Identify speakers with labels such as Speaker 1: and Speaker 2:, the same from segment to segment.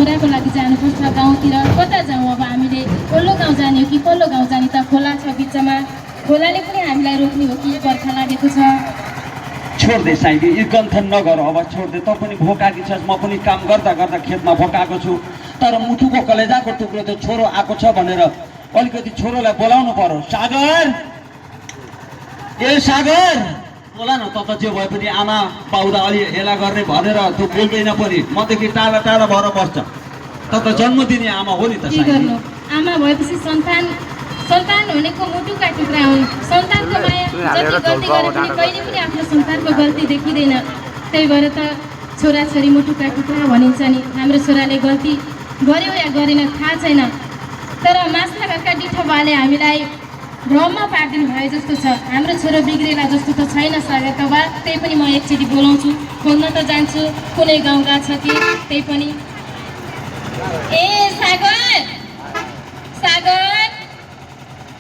Speaker 1: छोराको लागि जानुपर्छ गाउँतिर कता जाउँ अब हामीले पल्लो गाउँ जाने हो कि पल्लो गाउँ जाने त खोला छ बिचमा खोलाले पनि हामीलाई रोक्ने हो कि बर्खा लागेको छ
Speaker 2: छोड दे साइली यो गन्थन नगर अब छोड दे त पनि भोकाकी छस् म पनि काम गर्दा गर्दा खेतमा भोकाएको छु तर मुटुको कलेजाको टुक्रो त छोरो आएको छ भनेर अलिकति छोरोलाई बोलाउनु पर्यो सागर ए सागर बोला न त जे भए पनि आमा पाउँदा अलि हेला गर्ने भनेर त्यो बोल्दैन पनि मदेखि टाढा टाढा भएर बस्छ त जन्मदिने आमा हो नि त
Speaker 1: के गर्नु आमा भएपछि सन्तान भनेको मुटुका टुक्रा हुन् सन्तानको माया जति गल्ती गरे पनि कहिले पनि आफ्नो सन्तानको गल्ती देखिँदैन त्यही भएर त छोराछोरी मुटुका टुक्रा भनिन्छ नि हाम्रो छोराले गल्ती गर्यो या गरेन थाहा छैन तर मास्ला घरका डिठो बाले हामीलाई भ्रममा पारिदिनु भयो जस्तो छ हाम्रो छोरो बिग्रेला जस्तो त छैन सागरका बा त्यही पनि म एकचोटि बोलाउँछु खोज्न त जान्छु कुनै गाउँ गएको छ कि त्यही पनि ए सागर सागर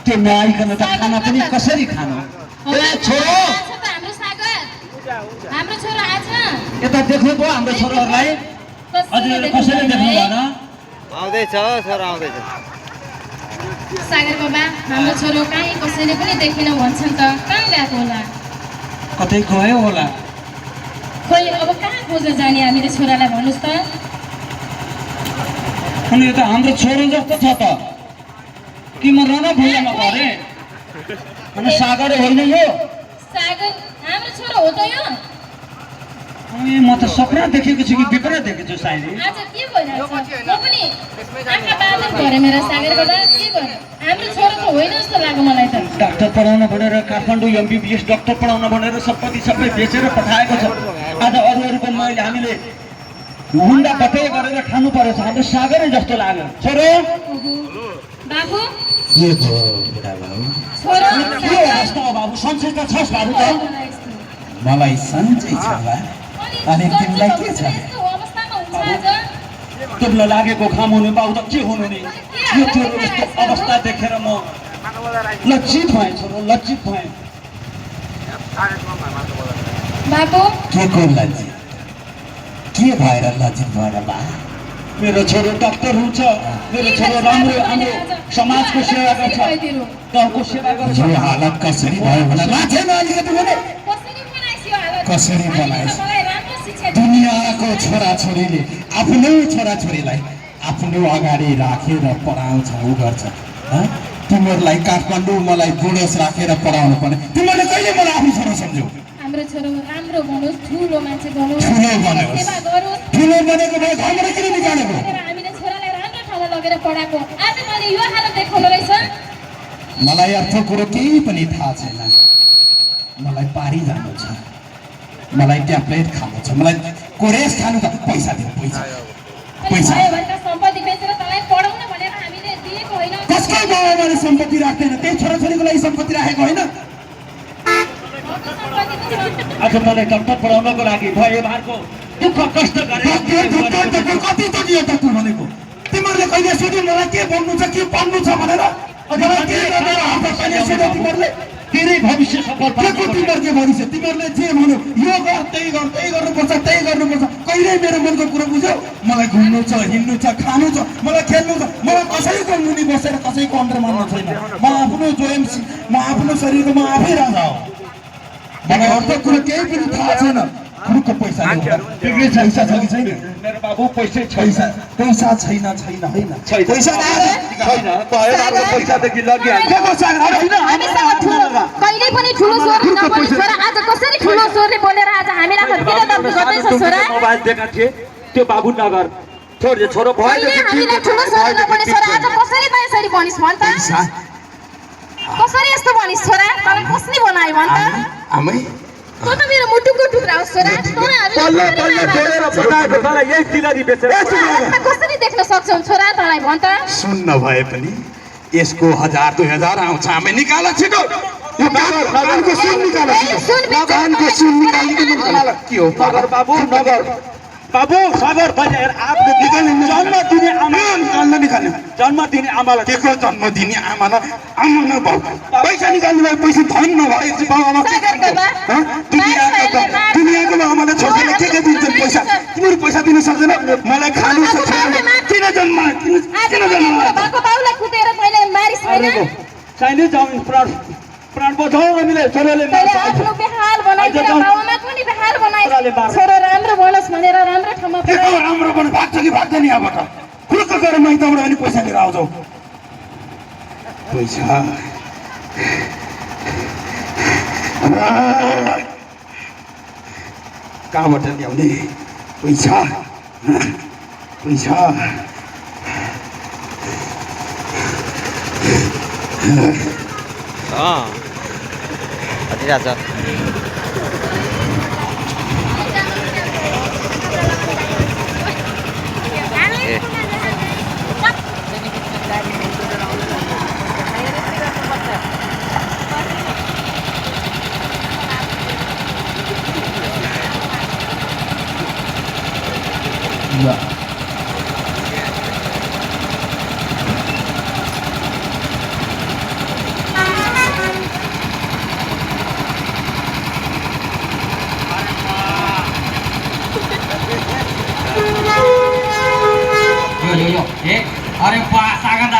Speaker 2: त्यो नआइकन त खाना पनि कसरी खानु ए छोरो
Speaker 1: हाम्रो सागर हाम्रो छोरो आछ
Speaker 2: यता देख्नु पो हाम्रो छोराहरूलाई हजुर कसरी देख्नु भएन
Speaker 3: आउँदैछ छोरा आउँदैछ
Speaker 1: सागर बाबा हाम्रो छोरो कहीँ कसैले पनि देखिन भन्छन् त कहाँ गएको होला
Speaker 2: कतै गयो होला
Speaker 1: खोइ अब कहाँ खोज्न जाने हामीले छोरालाई भन्नुहोस् त
Speaker 2: अनि यो त हाम्रो छोरो जस्तो छ त कि म रन भुइँमा परे अनि सागर होइन यो
Speaker 1: सागर हाम्रो छोरो हो त यो
Speaker 2: अनि म त सपना देखेको छु कि विपरा देखेको छु सायद
Speaker 1: आज के भइरहेछ म पनि आँखा बाँधेर भरे मेरो सागर बाबा के गर्नु हाम्रो छोरो त होइन जस्तो लाग्यो मलाई त
Speaker 2: डाक्टर पढाउन भनेर काठमाडौँ एमबिबिएस डाक्टर पढाउन भनेर सबै बेचेर पठाएको छ आज अरूहरूको मैले हामीले हुन्डा बटै गरेर खानु परेछ हाम्रो सागरै जस्तो लाग्यो छोरो
Speaker 1: बाबु
Speaker 4: के भयो बुढा बाबु
Speaker 1: छोरो
Speaker 2: के अवस्था हो बाबु सन्चै त छस् बाबु त
Speaker 4: मलाई सन्चै छ बा अनि तिमीलाई के छ
Speaker 1: यस्तो अवस्थामा हुन्छ आज
Speaker 2: तिमीलाई लागेको घाम हुने बाबु त के हुनु नि यो तेरो यस्तो अवस्था देखेर म लज्जित भएँ छोरो लज्जित भएँ
Speaker 1: बाबु
Speaker 4: के को लज्जित के भएर लज्जित भएर बा
Speaker 2: मेरो छोरो डाक्टर हुन्छ मेरो छोरो राम्रो हाम्रो समाजको सेवा गर्छ गाउँको सेवा गर्छ
Speaker 4: यो हालत कसरी भयो भने लाछे अलिकति भने
Speaker 1: कसरी बनाइसियो हालत
Speaker 4: कसरी बनाइस्
Speaker 1: मलाई राम्रो शिक्षा
Speaker 4: दुनियाँको छोराछोरीले आफ्नो छोराछोरीलाई आफ्नो अगाडि राखेर पढाउँछ ऊ गर्छ तिमीहरूलाई काठमाडौँ मलाई बुढोस राखेर पढाउनु पर्ने तिमीहरूले कहिले मलाई आफ्नो छोरा सम्झ्यौ
Speaker 1: हाम्रो छोरो राम्रो बनोस् ठुलो मान्छे बनोस्
Speaker 4: ठुलो बनोस्
Speaker 1: सेवा गरोस्
Speaker 4: ठुलो बनेको भए घरबाट किन निकालेको
Speaker 1: भनेर हामीले छोरालाई राम्रो ठाउँमा लगेर पढाएको आज मैले यो हालत देखाउनु रहेछ
Speaker 4: मलाई अर्थ कुरो केही पनि थाहा छैन मलाई पारी जानु छ मलाई ट्याब्लेट खानु छ मलाई कोरेस खानु त पैसा दिनु पैसा पैसा
Speaker 1: भएका सम्पत्ति बेचेर तँलाई पढाउन भनेर हामीले दिएको होइन
Speaker 4: कसकै बाबाले सम्पत्ति राख्दैन त्यही छोराछोरीको लागि सम्पत्ति राखेको होइन
Speaker 2: आज मलाई डाक्टर पढाउनको लागि भएबारको दुःख कष्ट गरे
Speaker 4: कति तकियो त भनेको तिमीहरूले कहिले सोध्यो मलाई के भन्नु छ के पढ्नु छ भनेर
Speaker 2: धेरै भविष्य सफल
Speaker 4: तिमीहरूको भविष्य तिमीहरूले जे भन्यो यो गर त्यही गर्नुपर्छ त्यही गर्नुपर्छ कहिले मेरो मनको कुरो बुझ्यौ मलाई घुम्नु छ हिँड्नु छ खानु छ मलाई खेल्नु छ मलाई कसैको मुनि बसेर कसैको अन्डर मान्नु छैन म आफ्नो जोएमसी म आफ्नो शरीरको म आफै राजा हो मलाई अर्थ कुरो केही पनि थाहा छैन खुरुको पैसा बिग्रे पैसा छ कि छैन
Speaker 2: मेरो बाबु पैसै
Speaker 4: पैसा पैसा छैन छैन होइन पैसा
Speaker 2: छैन भएबारको पैसादेखि लगिहाल्छ
Speaker 1: कहिले पनि ठुलो स्वर नबोल्ने छोरा आज कसरी ठुलो स्वरले बोलेर आज हामीलाई किन दर्द गर्दैछ छोरा
Speaker 2: मोबाइल दिएका थिए त्यो बाबु नगर छोड छोरो भयो
Speaker 1: हामीलाई ठुलो स्वर नबोल्ने छोरा आज कसरी त यसरी भनिस् भन् त कसरी यस्तो भनिस् छोरा तँलाई कसले बनायो भन् त
Speaker 4: आमै
Speaker 1: तँ त मेरो मुटुको टुक्रा हो छोरा कसरी देख्न सक्छौ छोरा तँलाई भन् त
Speaker 4: सुन्न भए पनि यसको 1000 2000 आउँछ आमै निकाल छिटो यो कानको सुन निकाल कानको सुन निकाल के हो
Speaker 2: नगर बाबु नगर बाबु सागर यार आपको जन्म दिने आमा जन्म दिने आमालाई
Speaker 4: के को जन्म दिने आमालाई आमा नभए पैसा निकाल्नु भए पैसा धन नभए दुनियाँको आमाले छोड्दैन के दिन्छन् पैसा तिमीहरू पैसा दिन सक्दैन मलाई खानु छ किन गर्नु
Speaker 1: बाको बाउलाई कुटेर मैले मारिस होइन
Speaker 2: चाहिने जमिन प्राण बचाउँ हामीले छोराले
Speaker 1: तैँले आफ्नो बेहाल बनाइदिएर बाउआमाको नि बेहाल बनाइस छोरो राम्रो बनोस् भनेर राम्रो ठाउँमा पुर्याइ
Speaker 4: राम्रो पनि भाग्छ कि भाग्दैन यहाँबाट खुलुक्क गएर माइतबाट अनि पैसा लिएर आउँछौ पैसा कहाँबाट ल्याउने पैसा पैसा
Speaker 3: हटिरहेछ
Speaker 2: अरे बा सागा